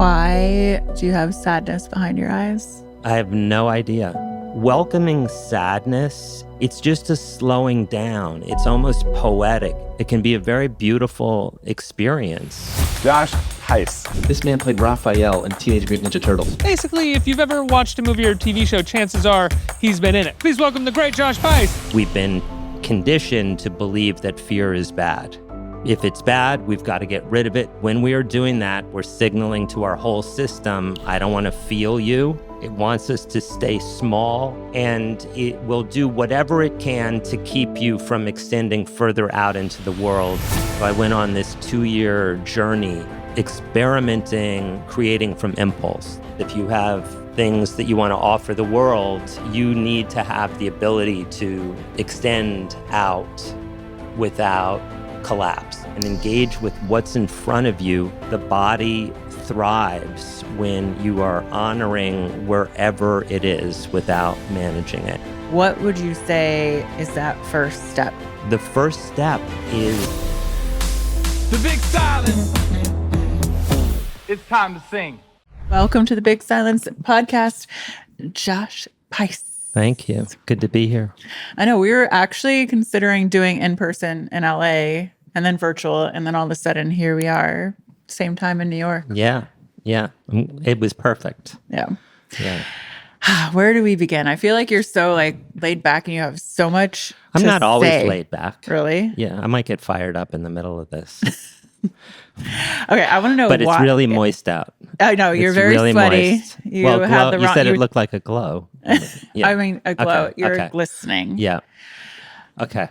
Why do you have sadness behind your eyes? I have no idea. Welcoming sadness, it's just a slowing down. It's almost poetic. It can be a very beautiful experience. Josh Pais. This man played Raphael in Teenage Mutant Ninja Turtles. Basically, if you've ever watched a movie or TV show, chances are he's been in it. Please welcome the great Josh Pais. We've been conditioned to believe that fear is bad. If it's bad, we've got to get rid of it. When we are doing that, we're signaling to our whole system, I don't want to feel you. It wants us to stay small, and it will do whatever it can to keep you from extending further out into the world. So I went on this 2-year journey experimenting, creating from impulse. If you have things that you want to offer the world, you need to have the ability to extend out without collapse and engage with what's in front of you. The body thrives when you are honoring wherever it is without managing it. What would you say is that first step? The first step is The Big Silence. It's time to sing. Welcome to the Big Silence podcast, Josh Pais. Thank you. Good to be here. I know we were actually considering doing in person in LA and then virtual, and then all of a sudden here we are, same time in New York. Yeah. It was perfect. Yeah. Yeah. Where do we begin? I feel like you're so laid back and you have so much I'm to not always say. laid back. Really? Yeah, I might get fired up in the middle of this. Okay, I want to know But why. it's really moist out. I know, you're It's very really sweaty. moist. You well, have glow, the you wrong. said it looked like a glow. Yeah. I mean, a glow. Okay, You're okay. glistening. Yeah. Okay.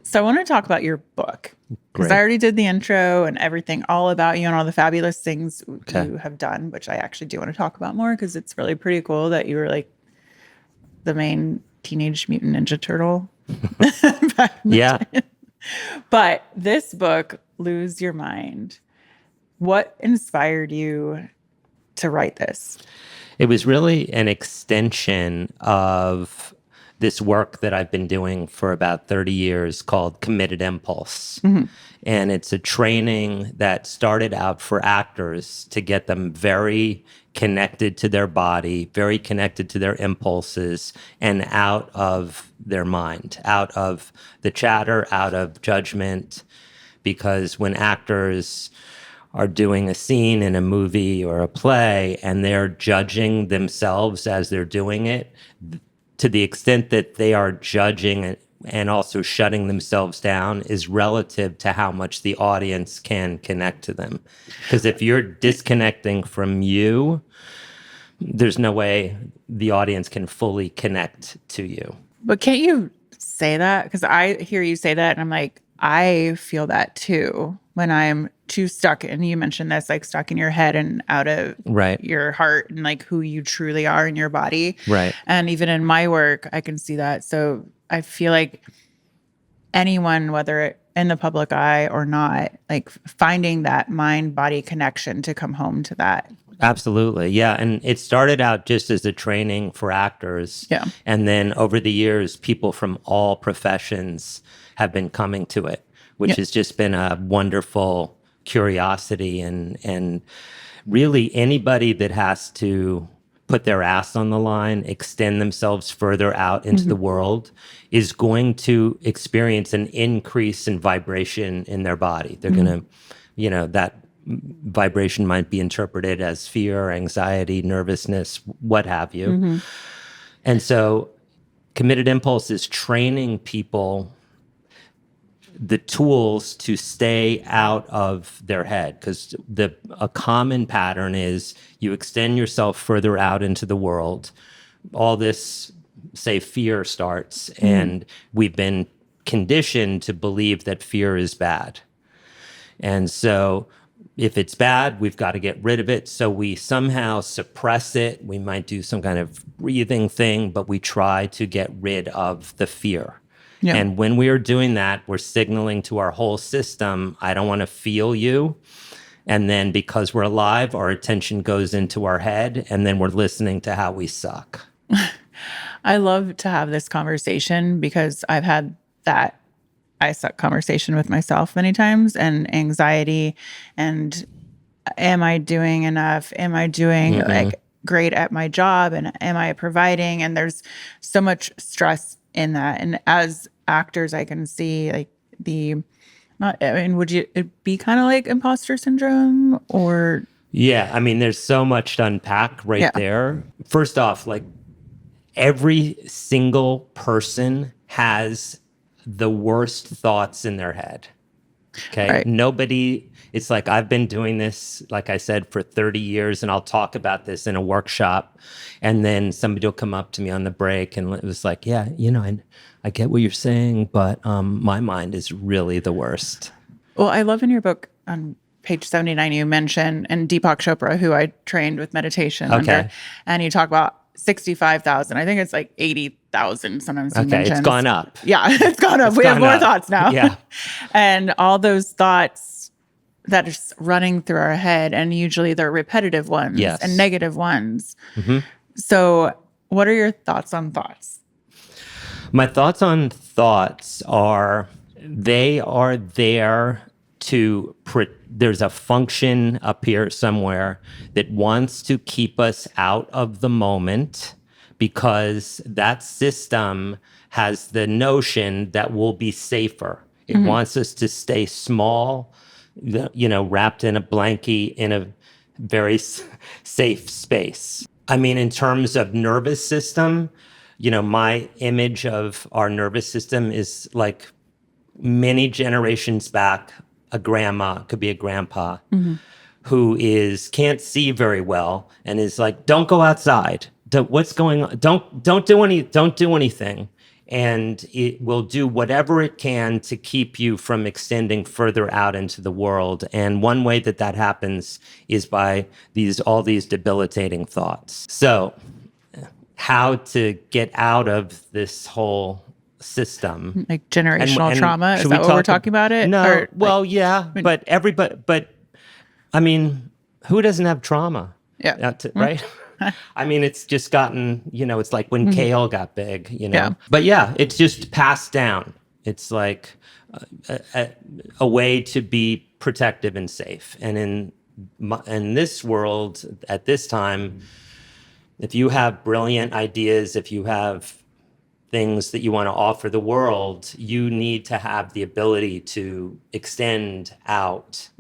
So I want to talk about your book. Because Great. I already did the intro and everything all about you and all the fabulous things Okay. you have done, which I actually do want to talk about more because it's really pretty cool that you were like the main Teenage Mutant Ninja Turtle. back in the Yeah. day. But this book, Lose Your Mind, what inspired you to write this? It was really an extension of this work that I've been doing for about 30 years called Committed Impulse. Mm-hmm. And it's a training that started out for actors to get them very connected to their body, very connected to their impulses, and out of their mind, out of the chatter, out of judgment. Because when actors are doing a scene in a movie or a play and they're judging themselves as they're doing it, to the extent that they are judging and also shutting themselves down is relative to how much the audience can connect to them. Because if you're disconnecting from you, there's no way the audience can fully connect to you. But can't you say that? Because I hear you say that and I'm like, I feel that too when I'm too stuck. And you mentioned this, like stuck in your head and out of Right. your heart and like who you truly are in your body. Right. And even in my work, I can see that. So I feel like anyone, whether it in the public eye or not, like finding that mind-body connection to come home to that. Absolutely. Yeah. And it started out just as a training for actors. Yeah. And then over the years, people from all professions have been coming to it, which has just been a wonderful curiosity. And really anybody that has to put their ass on the line, extend themselves further out into the world is going to experience an increase in vibration in their body. They're going to, that vibration might be interpreted as fear, anxiety, nervousness, what have you. And so Committed Impulse is training people the tools to stay out of their head, because a common pattern is you extend yourself further out into the world. All this, say, fear starts, and we've been conditioned to believe that fear is bad. And so if it's bad, we've got to get rid of it. So we somehow suppress it. We might do some kind of breathing thing, but we try to get rid of the fear. Yeah. And when we are doing that, we're signaling to our whole system, I don't want to feel you. And then because we're alive, our attention goes into our head, and then we're listening to how we suck. I love to have this conversation because I've had that I suck conversation with myself many times, and anxiety and am I doing enough? Am I doing like great at my job? And am I providing? And there's so much stress in that. And as actors, I can see like would it be kind of like imposter syndrome or? Yeah, I mean, there's so much to unpack right there. First off, like every single person has the worst thoughts in their head. Okay. Right. Nobody, it's like I've been doing this, like I said, for 30 years, and I'll talk about this in a workshop. And then somebody will come up to me on the break and it was like, yeah, I get what you're saying, but my mind is really the worst. Well, I love in your book on page 79, you mention, and Deepak Chopra, who I trained with meditation under, and you talk about 65,000. I think it's like 80,000 sometimes. Okay, it's gone up. Yeah, it's gone up. We have more thoughts now. Yeah. And all those thoughts that are running through our head, and usually they're repetitive ones and negative ones. So what are your thoughts on thoughts? My thoughts on thoughts are they are there to there's a function up here somewhere that wants to keep us out of the moment because that system has the notion that we'll be safer. It wants us to stay small, wrapped in a blankie in a very safe space. I mean, in terms of nervous system, my image of our nervous system is like many generations back, a grandma, could be a grandpa, who can't see very well and is like, don't go outside. What's going on? Don't do anything. And it will do whatever it can to keep you from extending further out into the world. And one way that happens is by all these debilitating thoughts. So how to get out of this whole system, like generational trauma, is that what we're talking about? No, but I mean, who doesn't have trauma? Yeah, right. I mean, it's just gotten, it's like when kale got big, But yeah, it's just passed down. It's like a way to be protective and safe. And in this world at this time, if you have brilliant ideas, if you have things that you want to offer the world, you need to have the ability to extend out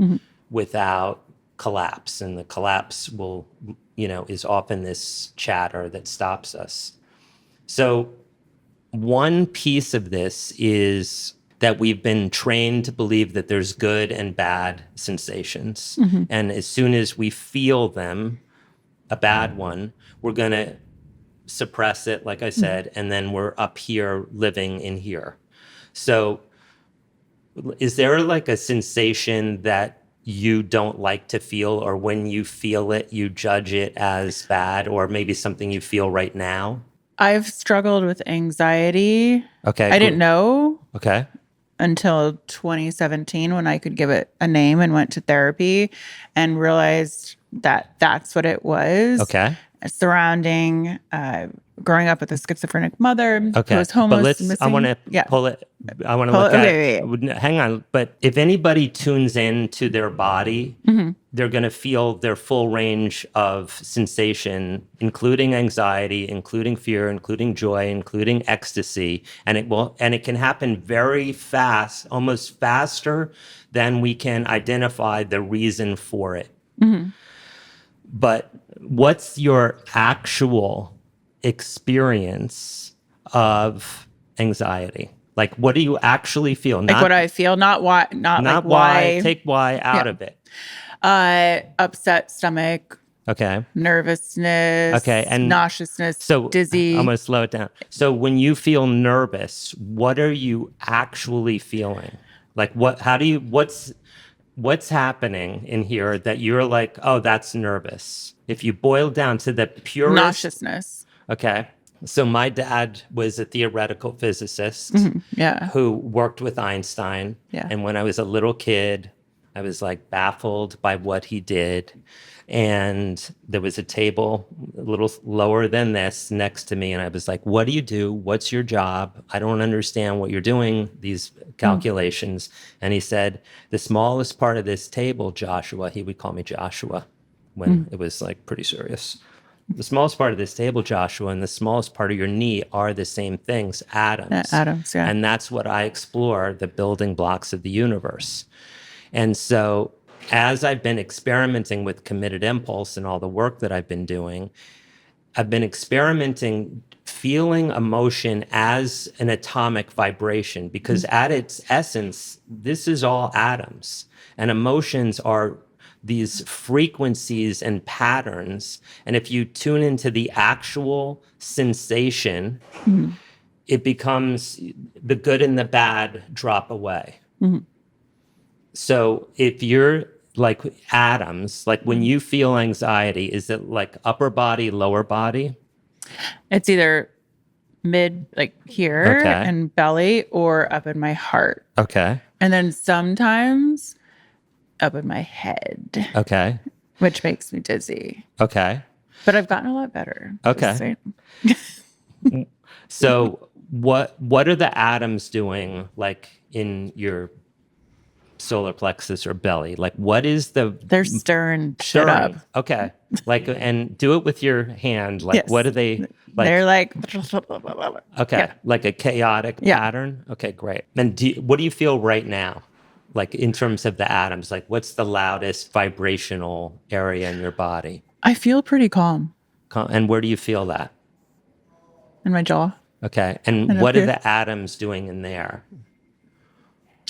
without collapse. And the collapse is often this chatter that stops us. So one piece of this is that we've been trained to believe that there's good and bad sensations. And as soon as we feel them, a bad one, we're going to suppress it, like I said, and then we're up here living in here. So is there like a sensation that you don't like to feel, or when you feel it, you judge it as bad, or maybe something you feel right now? I've struggled with anxiety. Okay. I didn't know. Okay. Until 2017, when I could give it a name and went to therapy and realized that that's what it was. Okay. Surrounding growing up with a schizophrenic mother who was homeless. But I want to pull it. I want to look at. Hang on. But if anybody tunes in to their body, they're going to feel their full range of sensation, including anxiety, including fear, including joy, including ecstasy, and it can happen very fast, almost faster than we can identify the reason for it. But what's your actual experience of anxiety? Like, what do you actually feel? Like what I feel, not why. Take why out of it. Upset stomach. Okay. Nervousness. Okay. And nauseousness. So dizzy. I'm going to slow it down. So when you feel nervous, what are you actually feeling? Like what's happening in here that you're like, oh, that's nervous? If you boil down to the purest... Nauseousness. Okay. So my dad was a theoretical physicist who worked with Einstein. Yeah. And when I was a little kid, I was like baffled by what he did. And there was a table a little lower than this next to me. And I was like, what do you do? What's your job? I don't understand what you're doing, these calculations. And he said, the smallest part of this table, Joshua, he would call me Joshua when it was like pretty serious. The smallest part of this table, Joshua, and the smallest part of your knee are the same things, atoms. Atoms, yeah. And that's what I explore, the building blocks of the universe. And so as I've been experimenting with committed impulse and all the work that I've been doing, I've been experimenting feeling emotion as an atomic vibration, because at its essence, this is all atoms. And emotions are these frequencies and patterns. And if you tune into the actual sensation, it becomes the good and the bad drop away. So if you're like atoms, like when you feel anxiety, is it like upper body, lower body? It's either mid, like here Okay. and belly, or up in my heart. Okay. And then sometimes up in my head, Okay. which makes me dizzy. Okay. But I've gotten a lot better. Okay. So what are the atoms doing like in your solar plexus or belly? Like what is They're stirring shit stirring? up. Okay. Like, and do it with your hand. Like Yes. what are they like? They're like, Okay. Yeah. Like a chaotic Yeah. pattern. Okay, great. And what do you feel right now? Like in terms of the atoms, like what's the loudest vibrational area in your body? I feel pretty calm And where do you feel that? in my jaw. Okay. And And what up are here. the atoms doing in there?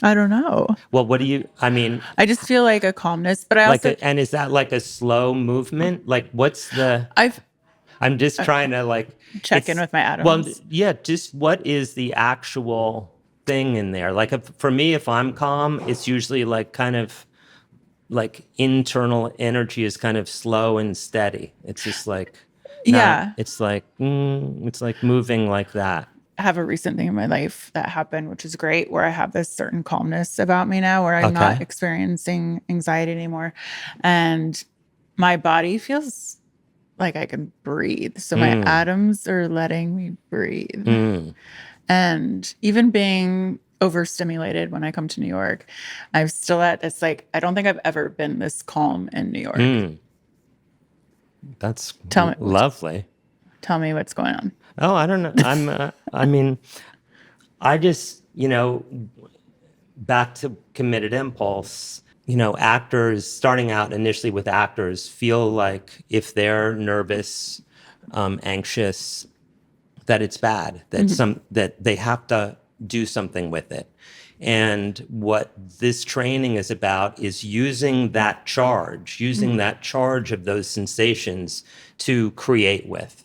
I don't know. Well, what do you, I mean, I just feel like a calmness, but I like, also, and is that like a slow movement? Like what's the, I've I'm just trying to like check in it's- with my atoms. Well, yeah, just what is the actual thing in there? Like for me, if I'm calm, it's usually like kind of like internal energy is kind of slow and steady. It's just like, Yeah. it's like moving like that. I have a recent thing in my life that happened, which is great, where I have this certain calmness about me now, where I'm not Okay. experiencing anxiety anymore. And my body feels like I can breathe. So my atoms are letting me breathe. And even being overstimulated when I come to New York, I'm still at this, like, I don't think I've ever been this calm in New York. That's Tell me- lovely. Tell me what's going on. Oh, I don't know. I mean, I just, back to committed impulse, actors starting out initially with actors feel like if they're nervous, anxious, that it's bad, that that they have to do something with it. And what this training is about is using that charge of those sensations to create with.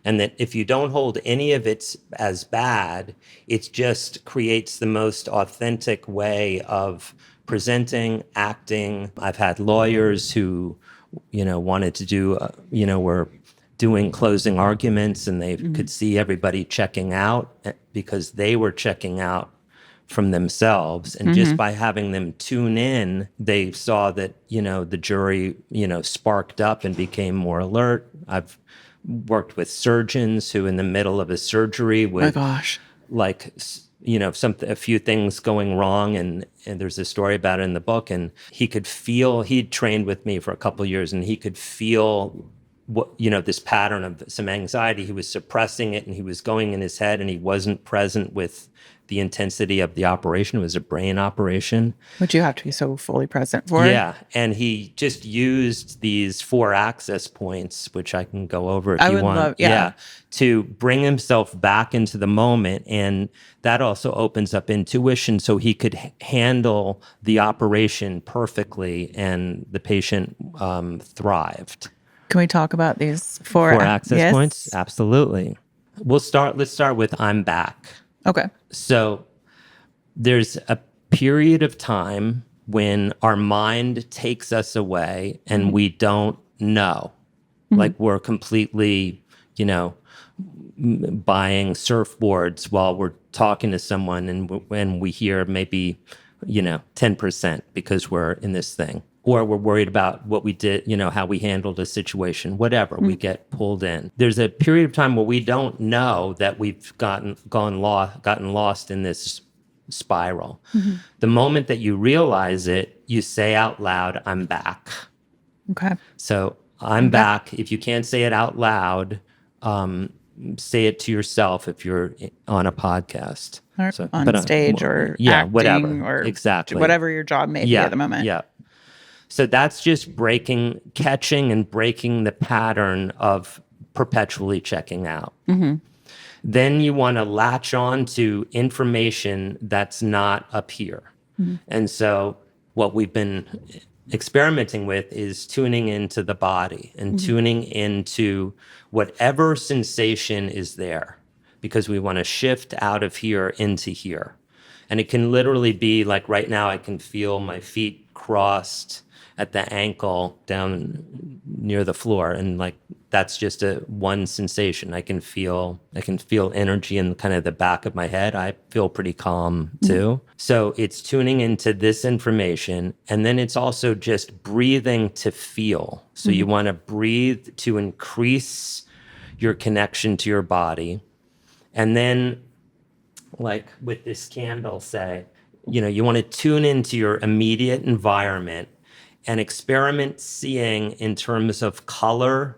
And that if you don't hold any of it as bad, it just creates the most authentic way of presenting, acting. I've had lawyers who, wanted to do, were doing closing arguments, and they could see everybody checking out because they were checking out from themselves. And just by having them tune in, they saw that, the jury, sparked up and became more alert. I've worked with surgeons who in the middle of a surgery Oh my with gosh. like, a few things going wrong. And there's a story about it in the book. And he'd trained with me for a couple of years, and he could feel what, this pattern of some anxiety. He was suppressing it, and he was going in his head, and he wasn't present with the intensity of the operation. It was a brain operation. Which you have to be so fully present for. Yeah. And he just used these 4 access points, which I can go over if I you would want. love- yeah. To bring himself back into the moment. And that also opens up intuition, so he could handle the operation perfectly, and the patient thrived. Can we talk about these 4 4 access Yes. points? Absolutely. Let's start with I'm back. Okay. So there's a period of time when our mind takes us away and we don't know. Like we're completely, buying surfboards while we're talking to someone, and when we hear maybe, 10% because we're in this thing. or we're worried about what we did, how we handled a situation, whatever, we get pulled in. There's a period of time where we don't know that we've gotten lost in this spiral. The moment that you realize it, you say out loud, I'm back. Okay. So I'm back. If you can't say it out loud, say it to yourself if you're on a podcast. Or on stage or acting whatever. or Exactly. whatever your job may be at the moment. Yeah. So that's just catching and breaking the pattern of perpetually checking out. Then you want to latch on to information that's not up here. And so what we've been experimenting with is tuning into the body and tuning into whatever sensation is there, because we want to shift out of here into here. And it can literally be like right now, I can feel my feet crossed at the ankle down near the floor. And like, that's just one sensation. I can feel energy in kind of the back of my head. I feel pretty calm too. So it's tuning into this information. And then it's also just breathing to feel. So you want to breathe to increase your connection to your body. And then, like with this candle, say, you want to tune into your immediate environment and experiment seeing in terms of color,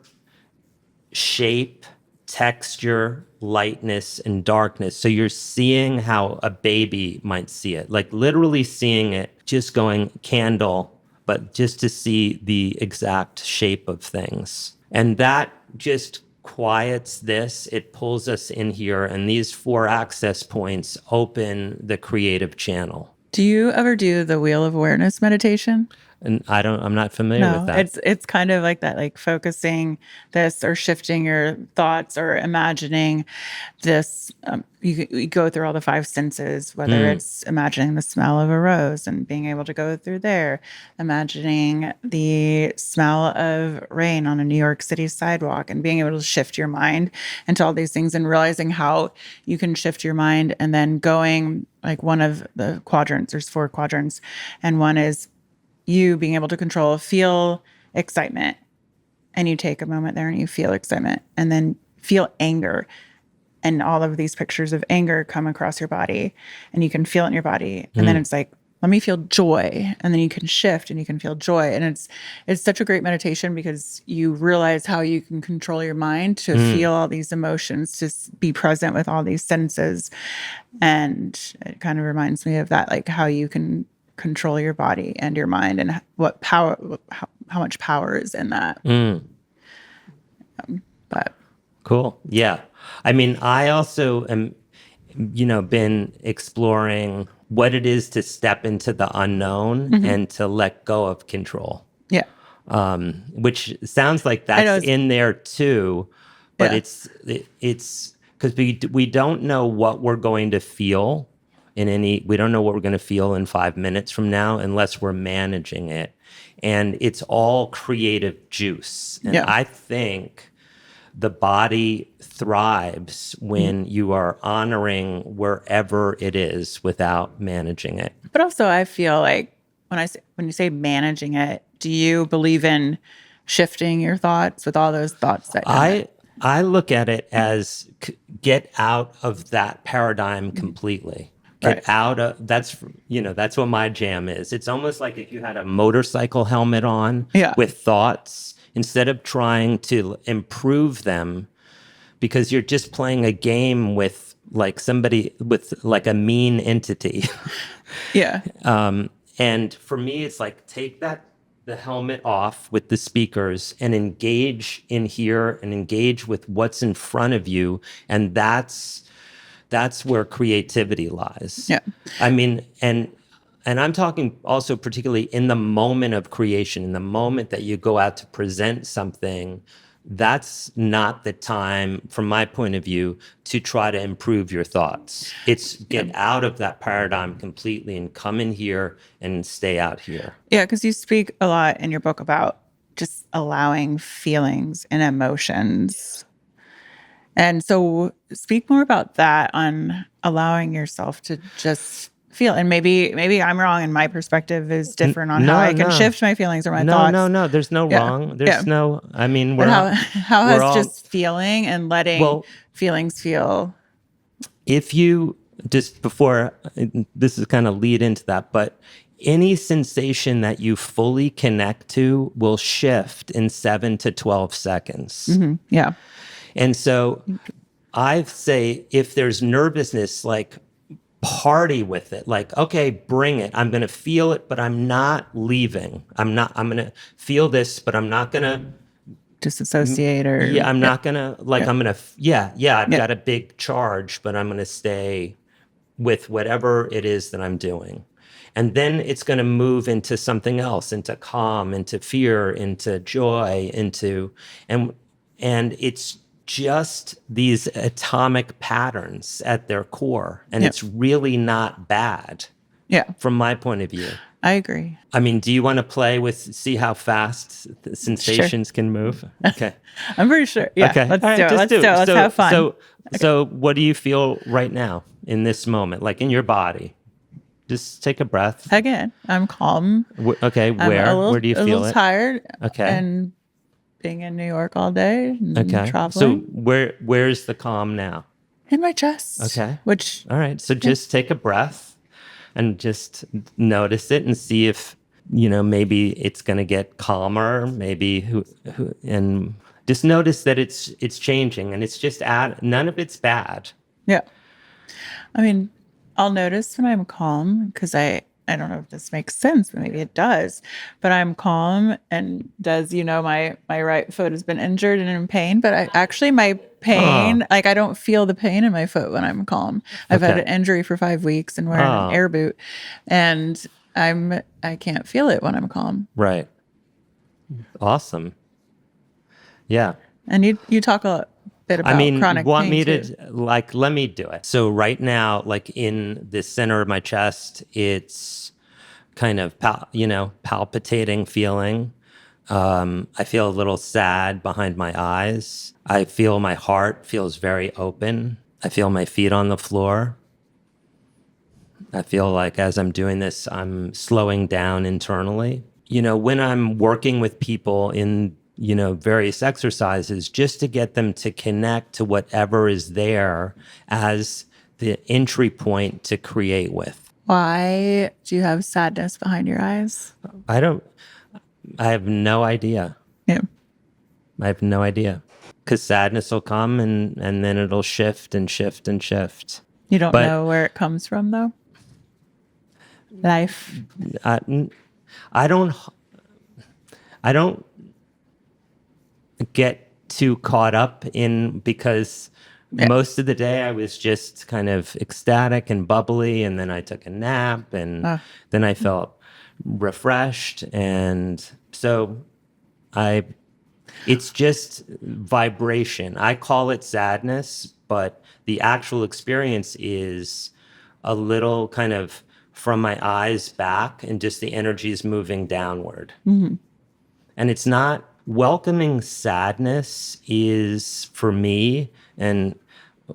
shape, texture, lightness, and darkness. So you're seeing how a baby might see it, like literally seeing it, just going candle, but just to see the exact shape of things. And that just quiets this. It pulls us in here, and these 4 access points open the creative channel. Do you ever do the wheel of awareness meditation? And I'm not familiar with that. It's kind of like that, like focusing this or shifting your thoughts or imagining this. You go through all the 5 senses, whether it's imagining the smell of a rose and being able to go through there, imagining the smell of rain on a New York City sidewalk and being able to shift your mind into all these things and realizing how you can shift your mind, and then going like one of the quadrants, there's 4 quadrants, and one is you being able to feel excitement, and you take a moment there and you feel excitement, and then feel anger, and all of these pictures of anger come across your body, and you can feel it in your body. And then it's like, let me feel joy, and then you can shift and you can feel joy. And it's such a great meditation because you realize how you can control your mind to feel all these emotions, to be present with all these senses. And it kind of reminds me of that, like how you can control your body and your mind, and how much power is in that. But cool. Yeah. I mean, I also am, been exploring what it is to step into the unknown and to let go of control. Yeah. Which sounds like that's in there too, but it's because we don't know what we're going to feel we don't know what we're going to feel in 5 minutes from now unless we're managing it. And it's all creative juice. And I think the body thrives when you are honoring wherever it is without managing it. But also I feel like when you say managing it, do you believe in shifting your thoughts with all those thoughts that I look at it as get out of that paradigm completely. Get out of that's what my jam is. It's almost like if you had a motorcycle helmet on with thoughts, instead of trying to improve them, because you're just playing a game with like somebody with like a mean entity. And for me, it's like take the helmet off with the speakers and engage in here and engage with what's in front of you, and that's where creativity lies. Yeah. I mean, and I'm talking also particularly in the moment of creation, in the moment that you go out to present something, that's not the time, from my point of view, to try to improve your thoughts. It's get out of that paradigm completely and come in here and stay out here. Yeah, because you speak a lot in your book about just allowing feelings and emotions. And so speak more about that, on allowing yourself to just feel. And maybe I'm wrong and my perspective is different on how I can shift my feelings or my thoughts. No. There's no wrong. There's no. I mean, But how we're has all, just feeling and letting feelings feel? If you just before this is kind of lead into that, but any sensation that you fully connect to will shift in 7 to 12 seconds. Mm-hmm. Yeah. And so I say if there's nervousness, like party with it. Like, okay, bring it. I'm going to feel it, but I'm not leaving. I'm going to feel this, but I'm not going to disassociate or. Yeah, I'm not going to, like, I'm going to, I've got a big charge, but I'm going to stay with whatever it is that I'm doing. And then it's going to move into something else, into calm, into fear, into joy, and it's just these atomic patterns at their core. And it's really not bad. Yeah. From my point of view. I agree. I mean, do you want to see how fast the sensations can move? Okay. I'm pretty sure. Yeah. Okay. Let's right, do it. Let's do it. Let's have fun. So what do you feel right now in this moment, like in your body? Just take a breath. Again, I'm calm. Okay. Where do you feel it? A little tired. Okay. And being in New York all day and traveling. So where's the calm now? In my chest. Okay. All right. So just take a breath and just notice it and see if, maybe it's going to get calmer, maybe and just notice that it's changing and it's just none of it's bad. Yeah. I mean, I'll notice when I'm calm because I don't know if this makes sense, but maybe it does. But I'm calm and my right foot has been injured and in pain. But my pain, like I don't feel the pain in my foot when I'm calm. I've had an injury for 5 weeks and wearing an air boot, and I can't feel it when I'm calm. Right. Awesome. Yeah. And you talk a bit about chronic want pain me too. to let me do it. So right now, like in the center of my chest, it's kind of palpitating feeling. I feel a little sad behind my eyes. I feel my heart feels very open. I feel my feet on the floor. I feel like as I'm doing this, I'm slowing down internally. When I'm working with people in various exercises, just to get them to connect to whatever is there as the entry point to create with. Why do you have sadness behind your eyes? I have no idea. Yeah. I have no idea. Because sadness will come and then it'll shift and shift and shift. You don't know where it comes from, though? Life. I don't get too caught up in because most of the day I was just kind of ecstatic and bubbly, and then I took a nap, and then I felt refreshed, and so it's just vibration. I call it sadness, but the actual experience is a little kind of from my eyes back, and just the energy is moving downward. Mm-hmm. And it's not welcoming sadness is, for me, and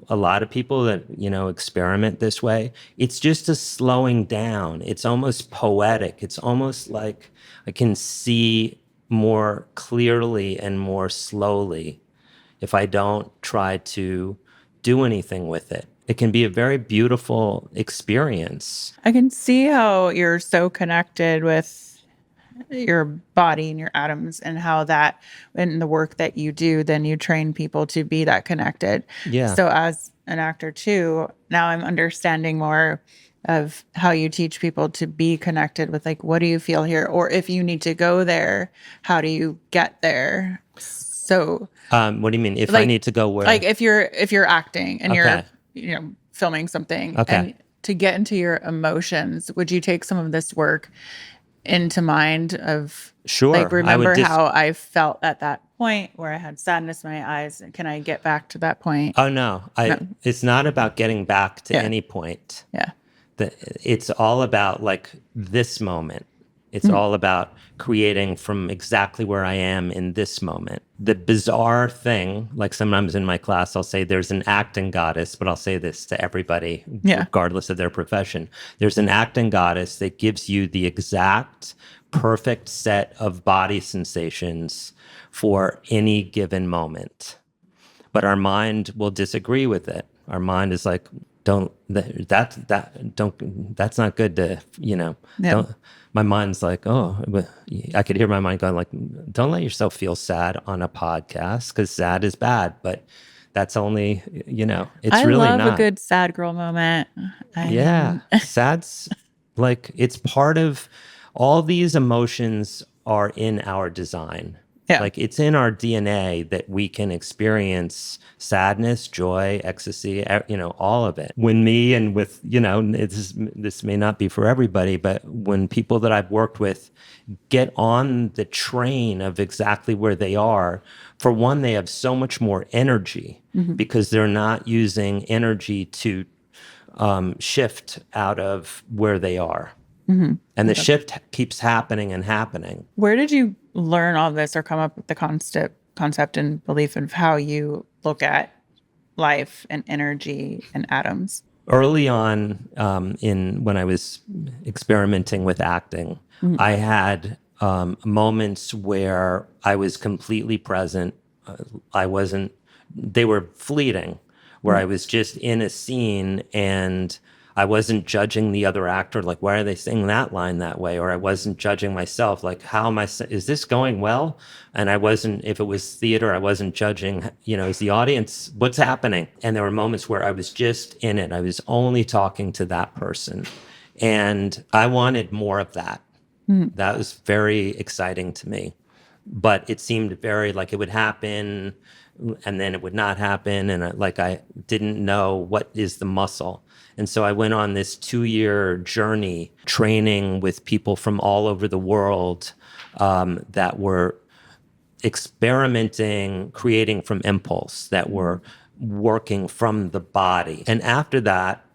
a lot of people that, experiment this way, it's just a slowing down. It's almost poetic. It's almost like I can see more clearly and more slowly if I don't try to do anything with it. It can be a very beautiful experience. I can see how you're so connected with your body and your atoms, and how that in the work that you do, then you train people to be that connected. Yeah. So as an actor too, now I'm understanding more of how you teach people to be connected with, like, what do you feel here? Or if you need to go there, how do you get there? So what do you mean? If I need to go where? Like if you're acting and you're filming something, and to get into your emotions, would you take some of this work into mind of like, remember how I felt at that point where I had sadness in my eyes, and can I get back to that point? Oh no. It's not about getting back to any point. Yeah. It's all about like this moment. It's all about creating from exactly where I am in this moment. The bizarre thing, like sometimes in my class, I'll say there's an acting goddess, but I'll say this to everybody, regardless of their profession. There's an acting goddess that gives you the exact perfect set of body sensations for any given moment. But our mind will disagree with it. Our mind is like, that's not good to, don't. My mind's like, I could hear my mind going like, don't let yourself feel sad on a podcast because sad is bad, but that's only, it's really not. I love a good sad girl moment. Sad's like, it's part of all these emotions are in our design. Yeah. Like it's in our DNA that we can experience sadness, joy, ecstasy, all of it. When me and with, this may not be for everybody, but when people that I've worked with get on the train of exactly where they are, for one, they have so much more energy because they're not using energy to shift out of where they are. And the shift keeps happening and happening. Where did you learn all this or come up with the concept and belief of how you look at life and energy and atoms? Early on, when I was experimenting with acting, I had moments where I was completely present. They were fleeting, where I was just in a scene and I wasn't judging the other actor, like, why are they saying that line that way? Or I wasn't judging myself, like, is this going well? And I wasn't, if it was theater, I wasn't judging, is the audience, what's happening? And there were moments where I was just in it. I was only talking to that person. And I wanted more of that. That was very exciting to me. But it seemed very like it would happen and then it would not happen. And I didn't know what is the muscle. And so I went on this 2-year journey training with people from all over the world that were experimenting, creating from impulse, that were working from the body. And after that,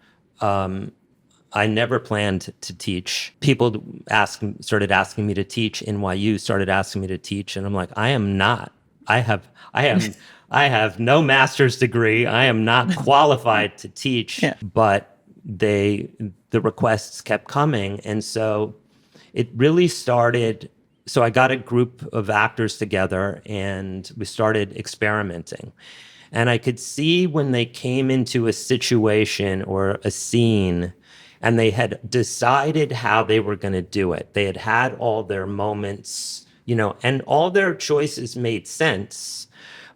I never planned to teach. People started asking me to teach. NYU started asking me to teach. And I'm like, I am not. I have no master's degree. I am not qualified to teach, but the requests kept coming. And so it really started. So I got a group of actors together and we started experimenting. And I could see when they came into a situation or a scene and they had decided how they were going to do it. They had had all their moments, and all their choices made sense.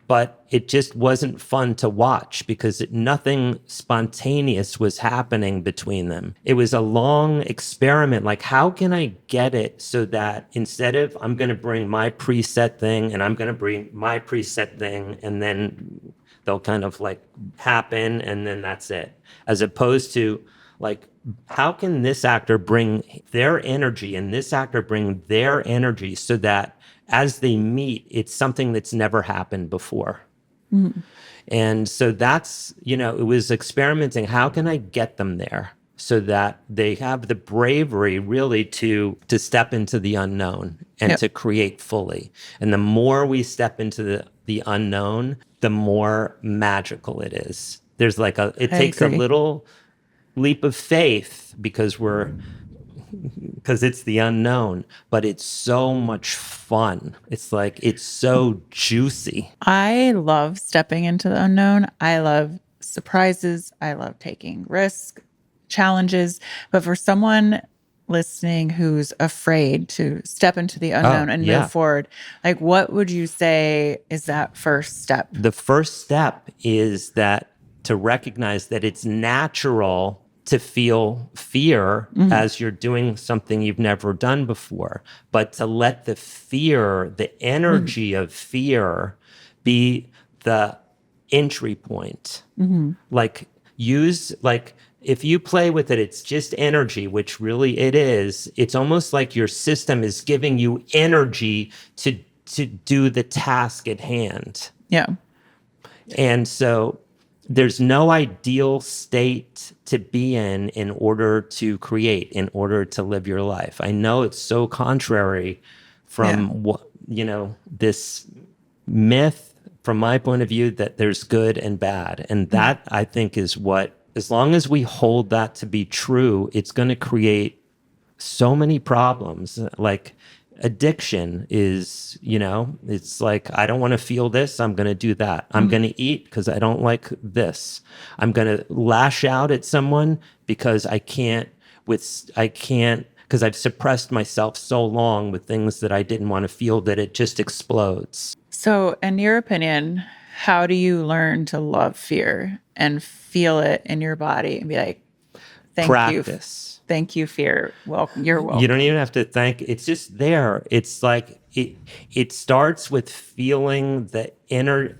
But it just wasn't fun to watch because nothing spontaneous was happening between them. It was a long experiment. Like, how can I get it so that instead of I'm going to bring my preset thing and I'm going to bring my preset thing and then they'll kind of like happen and then that's it. As opposed to like, how can this actor bring their energy and this actor bring their energy so that as they meet, it's something that's never happened before. And so that's, it was experimenting. How can I get them there so that they have the bravery really to step into the unknown and to create fully? And the more we step into the unknown, the more magical it is. There's like it takes a little leap of faith because it's the unknown, but it's so much fun. It's like, it's so juicy. I love stepping into the unknown. I love surprises. I love taking risks, challenges. But for someone listening who's afraid to step into the unknown and move forward, like, what would you say is that first step? The first step is to recognize that it's natural to feel fear as you're doing something you've never done before, but to let the fear, the energy of fear be the entry point. Like if you play with it, it's just energy, which really it is. It's almost like your system is giving you energy to do the task at hand. Yeah. And so there's no ideal state to be in order to create, in order to live your life. I know it's so contrary from what, this myth from my point of view that there's good and bad. And that I think is what, as long as we hold that to be true, it's going to create so many problems. Like addiction is, it's like, I don't want to feel this, I'm going to do that. I'm going to eat because I don't like this. I'm going to lash out at someone because I can't, because I've suppressed myself so long with things that I didn't want to feel, that it just explodes. So, in your opinion, how do you learn to love fear and feel it in your body and be like, Practice. Thank you, fear. Well, you're welcome. You don't even have to thank. It's just there. It's like it starts with feeling the energy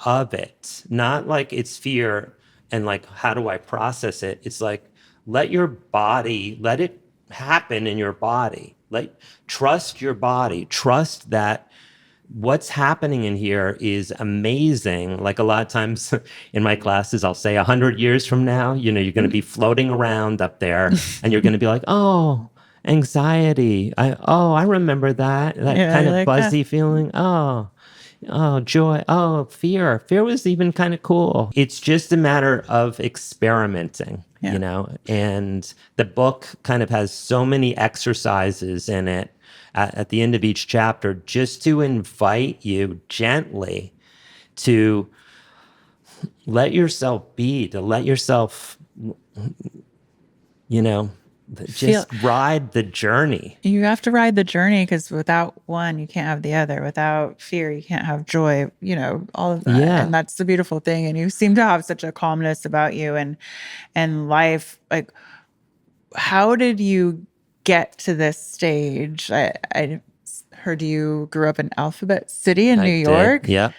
of it, not like it's fear and like, how do I process it? It's like, let it happen in your body. Trust your body. Trust that what's happening in here is amazing. Like a lot of times in my classes, I'll say 100 years from now, you're going to be floating around up there and you're going to be like, oh, anxiety. I remember that kind of like buzzy feeling. Oh, joy. Oh, fear. Fear was even kind of cool. It's just a matter of experimenting, and the book kind of has so many exercises in it at the end of each chapter, just to invite you gently to let yourself be, to let yourself, just ride the journey. You have to ride the journey, because without one, you can't have the other. Without fear, you can't have joy, all of that. Yeah. And that's the beautiful thing. And you seem to have such a calmness about you and life. Like, how did you get to this stage? I heard you grew up in Alphabet City in New York. Yeah.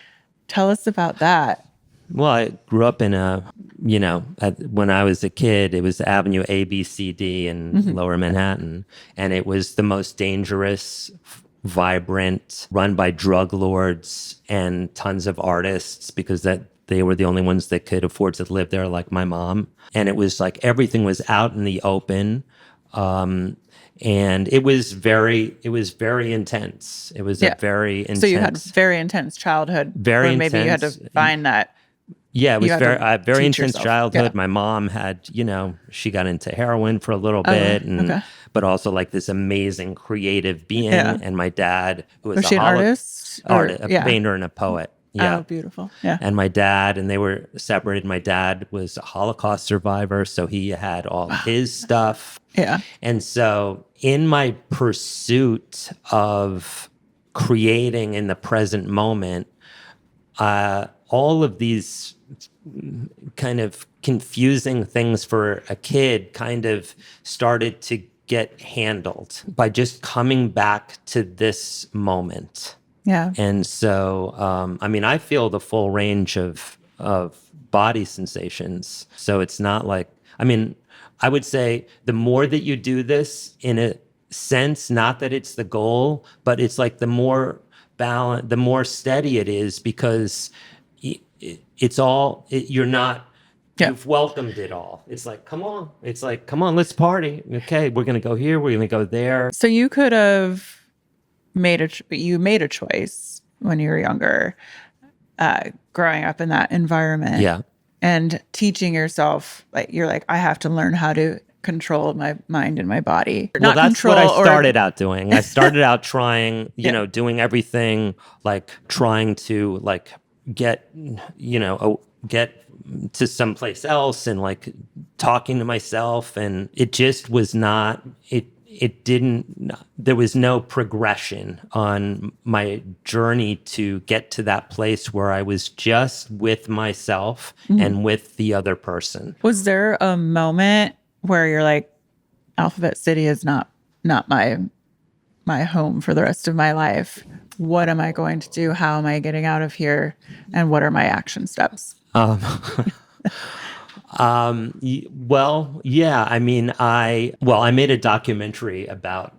Tell us about that. Well, I grew up in when I was a kid, it was Avenue A, B, C, D in Lower Manhattan. And it was the most dangerous, vibrant, run by drug lords and tons of artists, because they were the only ones that could afford to live there, like my mom. And it was like everything was out in the open. And it was very intense. It was a very intense. So you had very intense childhood. Very or maybe intense. You had to find that. Yeah, it was very intense yourself. childhood. Yeah. My mom had, she got into heroin for a little bit, but also like this amazing creative being. Yeah. And my dad, who was she an artist? A painter and a poet. Yeah. Oh, beautiful. Yeah. And my dad, and they were separated. My dad was a Holocaust survivor, so he had all his stuff. Yeah. And so in my pursuit of creating in the present moment, all of these kind of confusing things for a kid kind of started to get handled by just coming back to this moment. Yeah. And so, I feel the full range of body sensations. So it's not like, I would say the more that you do this, in a sense, not that it's the goal, but it's like the more balance, the more steady it is, because you've welcomed it all. It's like, come on. It's like, come on, let's party. Okay, we're going to go here. We're going to go there. So you could have made a choice when you were younger, growing up in that environment. Yeah. And teaching yourself, like, you're like, I have to learn how to control my mind and my body. Well, that's what I started out doing. I started out trying, doing everything, like trying to like get to someplace else and like talking to myself. And it just was not, there was no progression on my journey to get to that place where I was just with myself and with the other person. Was there a moment where you're like, Alphabet City is not my home for the rest of my life? What am I going to do? How am I getting out of here? And what are my action steps? Well, yeah. I made a documentary about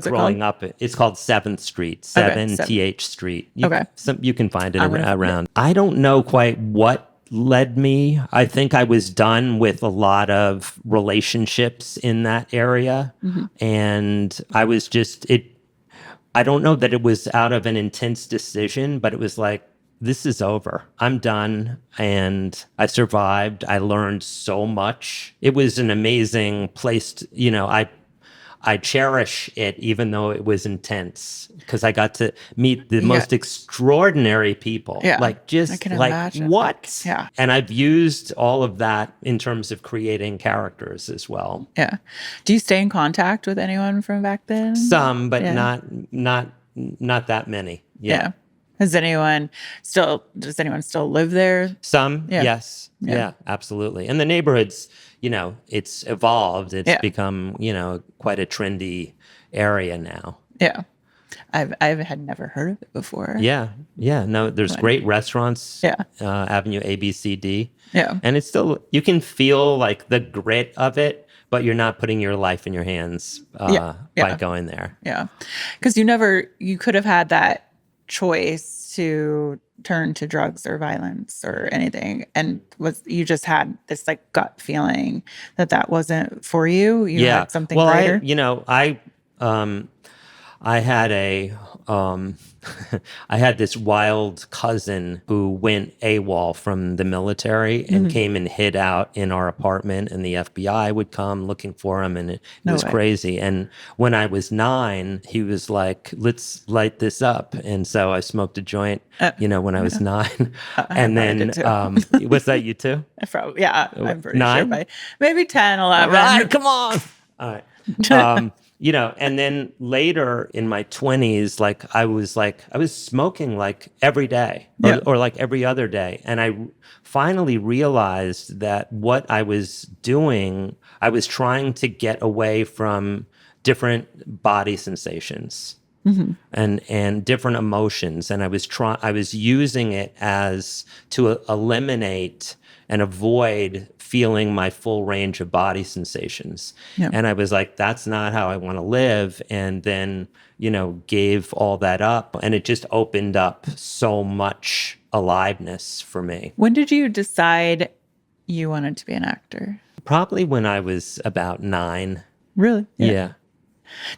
growing up. It's called 7th Street, 7th Street. You can find it around. I don't know quite what led me. I think I was done with a lot of relationships in that area. And I was just, I don't know that it was out of an intense decision, but it was like, this is over. I'm done. And I survived. I learned so much. It was an amazing place to, I cherish it, even though it was intense, because I got to meet the most extraordinary people. Yeah, like, just I can like, imagine. what? Yeah. And I've used all of that in terms of creating characters as well. Yeah. Do you stay in contact with anyone from back then? Some, but Yeah. not that many. Yeah. Does anyone still live there? Some, Yeah. yes. Yeah. Yeah, absolutely. And the neighborhood's, it's evolved. It's become, quite a trendy area now. Yeah. I had never heard of it before. Yeah. Yeah. No, there's great restaurants. Yeah. Avenue A, B, C, D. Yeah. And it's still, you can feel like the grit of it, but you're not putting your life in your hands by going there. Yeah. Because you could have had that choice to turn to drugs or violence or anything, and you just had this like gut feeling that wasn't for you. You had something greater. I had I had this wild cousin who went AWOL from the military and came and hid out in our apartment, and the FBI would come looking for him, and it was crazy. And when I was 9, he was like, let's light this up. And so I smoked a joint, when I was 9. And then, was that you too? I'm pretty 9? sure by maybe 10, 11. All right, come on. All right. And then later in my 20s, I was smoking like every day or like every other day. And I finally realized that what I was doing, I was trying to get away from different body sensations and different emotions. And I was using it as to eliminate and avoid feeling my full range of body sensations. Yep. And I was like, that's not how I want to live. And then, gave all that up, and it just opened up so much aliveness for me. When did you decide you wanted to be an actor? Probably when I was about 9. Really? Yeah.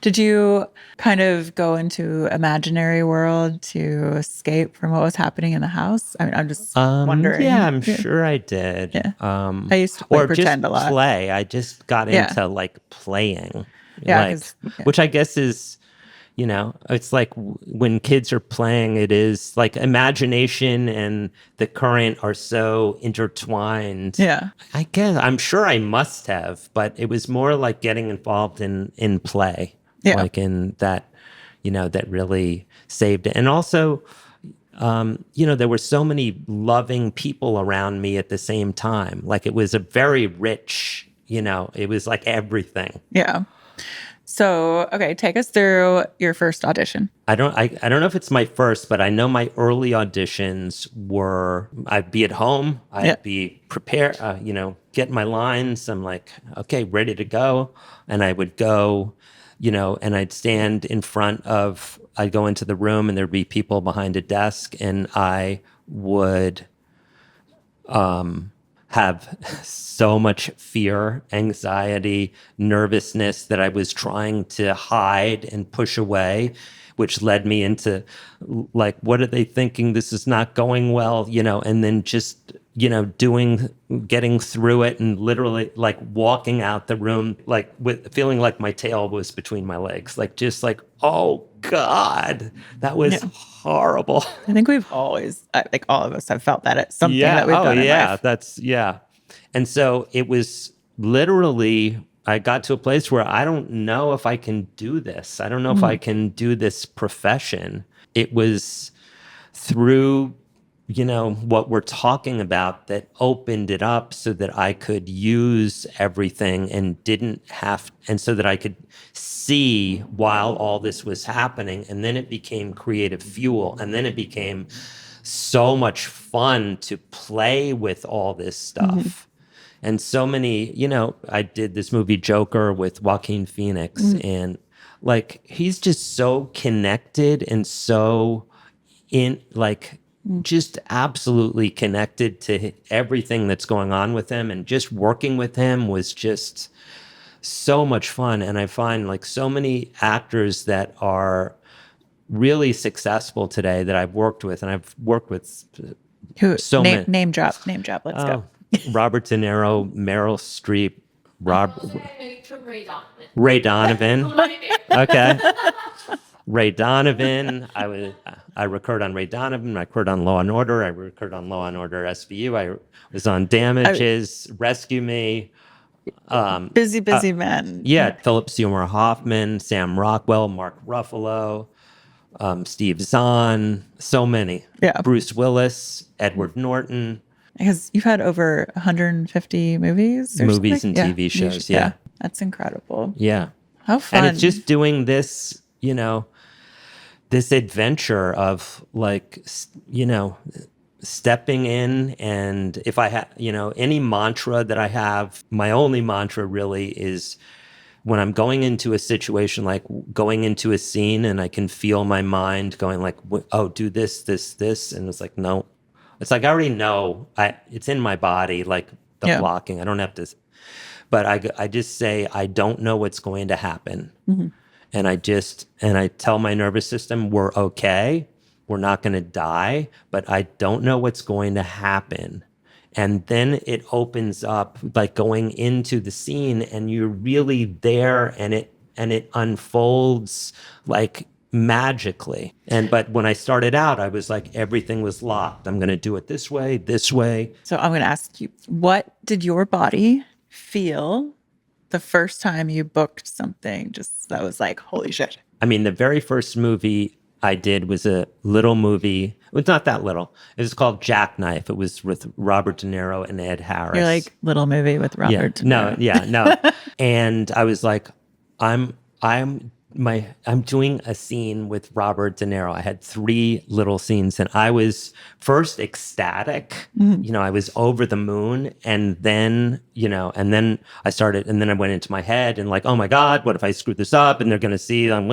Did you kind of go into imaginary world to escape from what was happening in the house? I mean, I'm just wondering. Yeah, I'm sure I did. Yeah. I used to pretend a lot. Play. I just got into playing. Yeah, which I guess is, it's like when kids are playing, it is like imagination and the current are so intertwined. Yeah. I guess, I'm sure I must have, but it was more like getting involved in play. Yeah. Like in that, that really saved it. And also, there were so many loving people around me at the same time. Like it was a very rich, it was like everything. Yeah. So, okay, take us through your first audition. I don't know if it's my first, but I know my early auditions were, I'd be at home, I'd be prepared, get my lines. I'm like, okay, ready to go. And I would go, and I'd stand in front of, I'd go into the room and there'd be people behind a desk, and I would have so much fear, anxiety, nervousness that I was trying to hide and push away, which led me into like, what are they thinking? This is not going well, and then just, getting through it and literally like walking out the room, like with feeling like my tail was between my legs, like just like, oh God, that was horrible. I think we've always, like all of us have felt that it's something that we've done in life. And so it was literally, I got to a place where I don't know if I can do this. I don't know if I can do this profession. It was through, what we're talking about that opened it up so that I could use everything and and so that I could see while all this was happening. And then it became creative fuel. And then it became so much fun to play with all this stuff. And so many, I did this movie Joker with Joaquin Phoenix, and like, he's just so connected and so just absolutely connected to everything that's going on with him, and just working with him was just so much fun. And I find like so many actors that are really successful today that I've worked with, and I've worked with Who so name, many. name drop. Let's go. Robert De Niro, Meryl Streep, Ray Donovan. Okay. Ray Donovan. I recorded on Ray Donovan. I recorded on Law and Order. I recorded on Law and Order SVU. I was on Damages, Rescue Me. Busy man. Yeah, Philip Seymour Hoffman, Sam Rockwell, Mark Ruffalo, Steve Zahn, so many. Yeah. Bruce Willis, Edward Norton. Because you've had over 150 movies or Movies something? and TV shows, yeah. That's incredible. Yeah. How fun. And it's just doing this, this adventure of like, stepping in. And if I have, any mantra that I have, my only mantra really is when I'm going into a situation, like going into a scene, and I can feel my mind going like, oh, do this, this, this. And it's like, no, it's like, I already know it's in my body, like the blocking. I don't have to, but I just say, I don't know what's going to happen. Mm-hmm. And I tell my nervous system, we're okay. We're not going to die, but I don't know what's going to happen. And then it opens up, like going into the scene, and you're really there, and it unfolds like magically. But when I started out, I was like, everything was locked. I'm going to do it this way, this way. So I'm going to ask you, what did your body feel the first time you booked something? Just that was like, holy shit. I mean, the very first movie I did was a little movie. It was not that little. It was called Jackknife. It was with Robert De Niro and Ed Harris. You're like, little movie with Robert De Niro. No. And I was like, I'm doing a scene with Robert De Niro. I had 3 little scenes, and I was first ecstatic. Mm-hmm. I was over the moon, and then, and then I went into my head and like, oh my God, what if I screw this up and they're going to see them?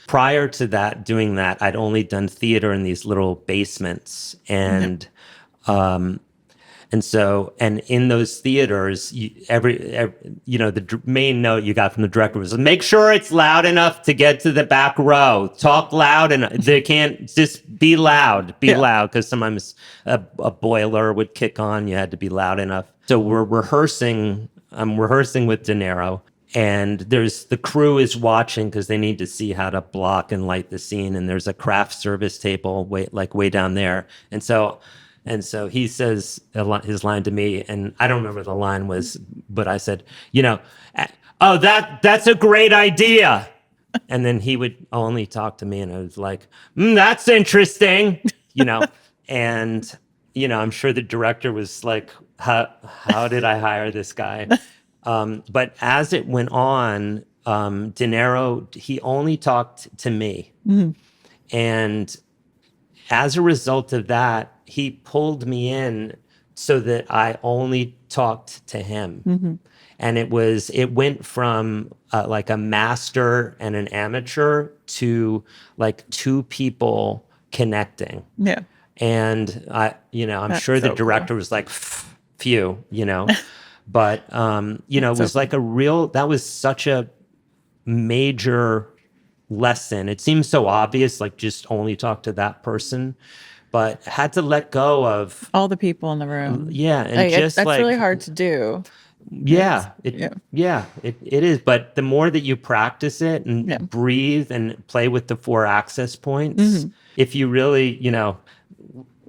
Prior to that, doing that, I'd only done theater in these little basements, and, and in those theaters, the main note you got from the director was, make sure it's loud enough to get to the back row. Talk loud, and they can't just be loud. Loud, because sometimes a boiler would kick on. You had to be loud enough. So we're rehearsing. I'm rehearsing with De Niro, and the crew is watching because they need to see how to block and light the scene. And there's a craft service table way down there, and so he says his line to me, and I don't remember what the line was, but I said, oh, that's a great idea. And then he would only talk to me, and I was like, that's interesting, and, I'm sure the director was like, how did I hire this guy? But as it went on, De Niro, he only talked to me. Mm-hmm. And as a result of that, he pulled me in so that I only talked to him. Mm-hmm. And it went from like a master and an amateur to like 2 people connecting. Yeah. And I'm That's sure the director was like, phew, but, it was like that was such a major lesson. It seems so obvious, like just only talk to that person, but had to let go of all the people in the room. Yeah. And that's really hard to do. Yeah. It is. But the more that you practice it and breathe and play with the 4 access points, if you really,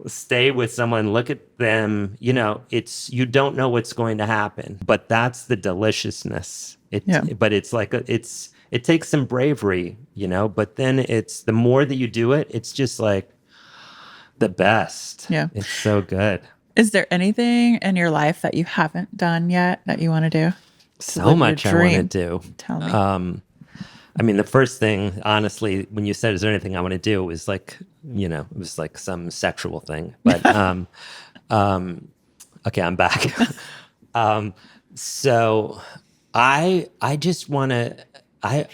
stay with someone, look at them, you don't know what's going to happen, but that's the deliciousness. But it's like, it takes some bravery, but then the more that you do it, it's just like the best. Yeah. It's so good. Is there anything in your life that you haven't done yet that you want to do? So much I want to do. Tell me. I mean, the first thing, honestly, when you said, is there anything I want to do? It was like, it was like some sexual thing, but, okay, I'm back. So I just want to, I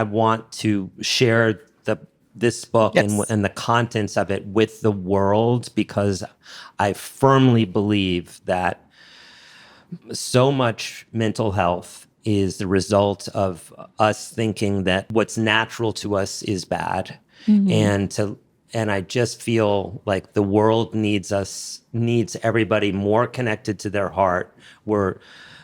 want to share this book Yes. and the contents of it with the world, because I firmly believe that so much mental health is the result of us thinking that what's natural to us is bad. And I just feel like the world needs everybody more connected to their heart.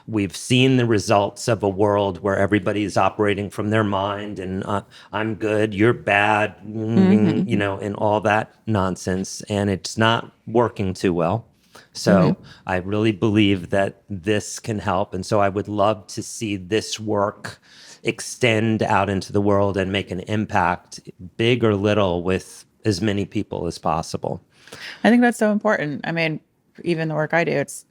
We've seen the results of a world where everybody is operating from their mind and I'm good, you're bad, and all that nonsense. And it's not working too well. So I really believe that this can help. And so I would love to see this work extend out into the world and make an impact, big or little, with as many people as possible. I think that's so important. I mean, even the work I do, it's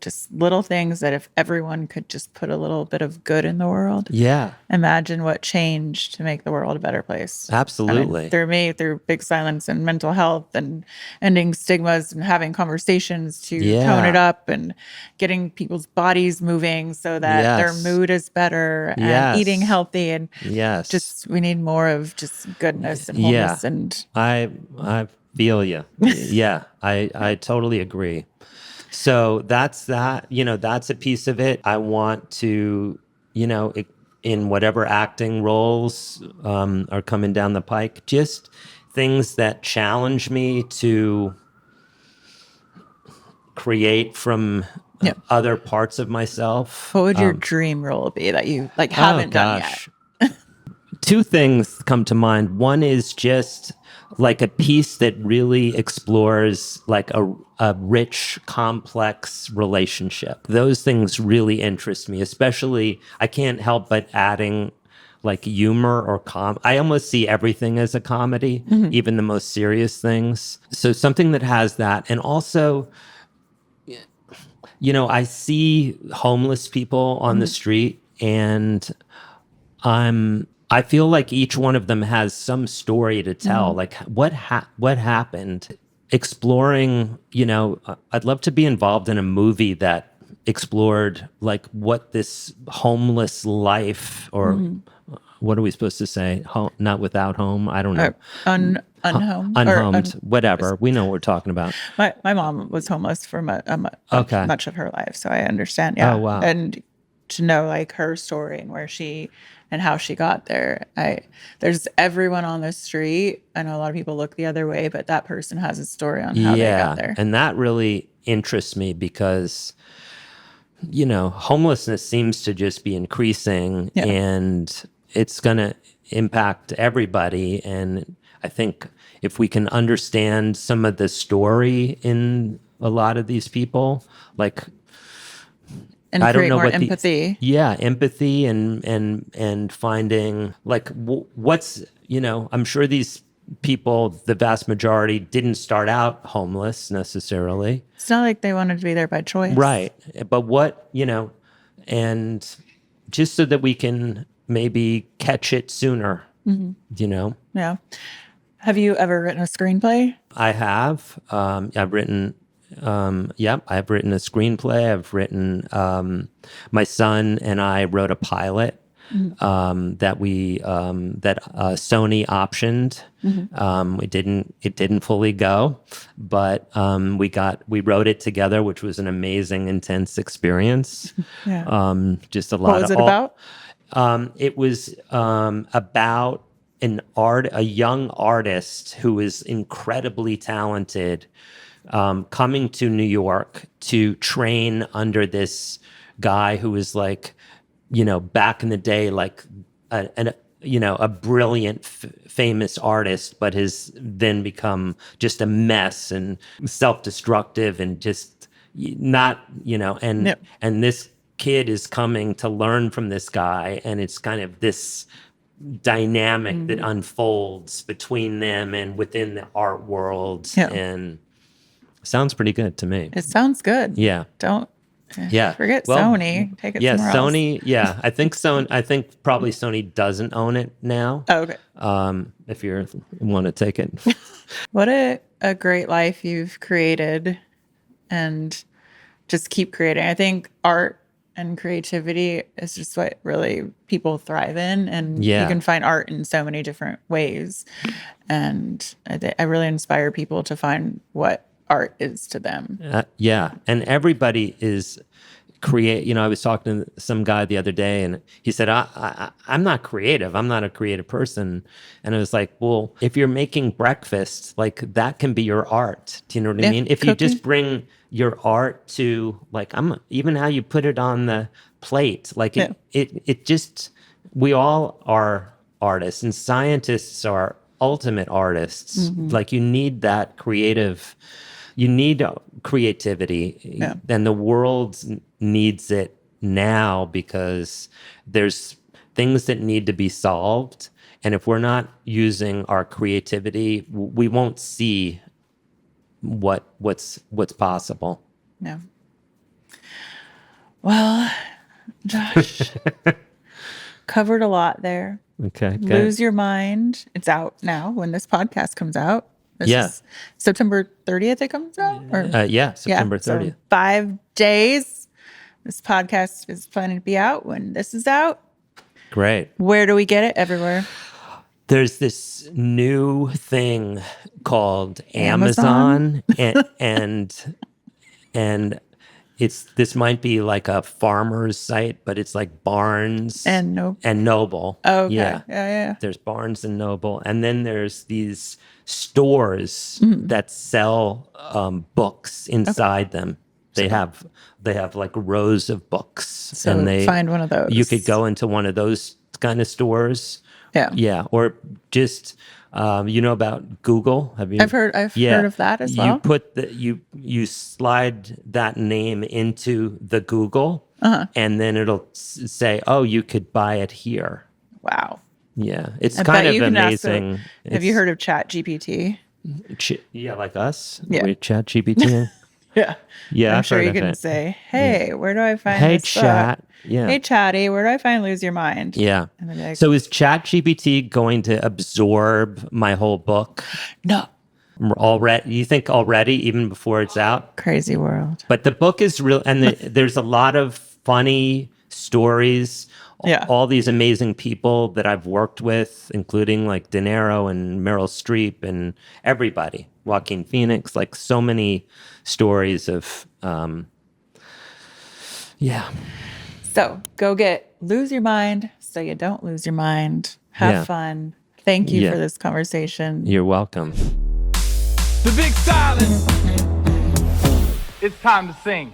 just little things that if everyone could just put a little bit of good in the world, Yeah, imagine what change to make the world a better place. absolutely. I mean, through Big Silence and mental health and ending stigmas and having conversations to tone it up and getting people's bodies moving so that their Yes. mood is better and Yes. eating healthy and Yes. just we need more of just goodness and Yeah. wholeness and I feel you. Yeah, I totally agree. So that's that, that's a piece of it. I want to, in whatever acting roles are coming down the pike, just things that challenge me to create from other parts of myself. what would your dream role be that you haven't done yet? Two things come to mind. One is just like a piece that really explores like a rich, complex relationship. Those things really interest me, especially I can't help but adding like humor or I almost see everything as a comedy, even the most serious things. So something that has that. And also, I see homeless people on the street and I feel like each one of them has some story to tell. Like what happened? Exploring, I'd love to be involved in a movie that explored like what this homeless life or what are we supposed to say? Not without home. I don't know. Unhomed. Unhomed, whatever. We know what we're talking about. My mom was homeless for Okay. much of her life, so I understand. Yeah. Oh, wow. And to know like her story and where she and how she got there. There's everyone on the street. I know a lot of people look the other way, but that person has a story on how they got there. And that really interests me because, homelessness seems to just be increasing and it's going to impact everybody. And I think if we can understand some of the story in a lot of these people, like, and I don't create know more what empathy. empathy and finding like what's, I'm sure these people, the vast majority didn't start out homeless necessarily. It's not like they wanted to be there by choice. Right. But what, and just so that we can maybe catch it sooner, Yeah. Have you ever written a screenplay? I have. I've written I've written a screenplay. I've written, my son and I wrote a pilot that Sony optioned. It didn't fully go, but we wrote it together, which was an amazing, intense experience. Yeah. Just a lot. What was it about? It was about a young artist who is incredibly talented, coming to New York to train under this guy who was like, back in the day, like a brilliant, famous artist, but has then become just a mess and self-destructive and just not, and this kid is coming to learn from this guy. And it's kind of this dynamic that unfolds between them and within the art world. Yeah. And sounds pretty good to me. It sounds good. Yeah. Don't Yeah. forget Well, Sony. Take it somewhere Sony. else. Yeah. I think probably Sony doesn't own it now. Oh, okay. If you want to take it. What a great life you've created and just keep creating. I think art and creativity is just what really people thrive in. And Yeah. you can find art in so many different ways. And I really inspire people to find what art is to them. Yeah. And everybody is I was talking to some guy the other day and he said, I'm not creative. I'm not a creative person. And I was like, well, if you're making breakfast, like that can be your art. Do you know what I Yeah, mean? If you cooking. just bring your art to like, even how you put it on the plate, like it just, we all are artists and scientists are ultimate artists. Like you need that you need creativity, and the world needs it now because there's things that need to be solved. And if we're not using our creativity, we won't see what's possible. No. Well, Josh, covered a lot there. Okay. Good. Lose Your Mind. It's out now when this podcast comes out. This Yeah. is September 30th it comes out? Or September so 30th. 5 days. This podcast is planning to be out when this is out. Great. Where do we get it? Everywhere. There's this new thing called Amazon, and this might be like a farmer's site, but it's like Barnes And Noble. Oh, okay. Yeah. Yeah. There's Barnes and Noble, and then there's these stores that sell books inside them. They have like rows of books, So and they find one of those. You could go into one of those kind of stores. Yeah, or just about Google. Have you? I've heard of that as well. You put you slide that name into the Google, and then it'll say, "Oh, you could buy it here." Wow. Yeah, it's I kind bet of you can amazing. Have you heard of Chat GPT? Yeah, like us. Yeah. We Chat GPT. Yeah. Yeah, I'm I've sure heard you of can it. say, hey, where do I find Hey, this Chat. book? Yeah. Hey, Chatty, where do I find Lose Your Mind? Yeah. And they'll be like, So is ChatGPT going to absorb my whole book no. already? You think already, even before it's out? Crazy world. But the book is real, and there's a lot of funny stories. Yeah. All these amazing people that I've worked with, including like De Niro and Meryl Streep and everybody, Joaquin Phoenix, like so many stories of, So go get Lose Your Mind so you don't lose your mind. Have fun. Thank you for this conversation. You're welcome. The big silence. It's time to sing.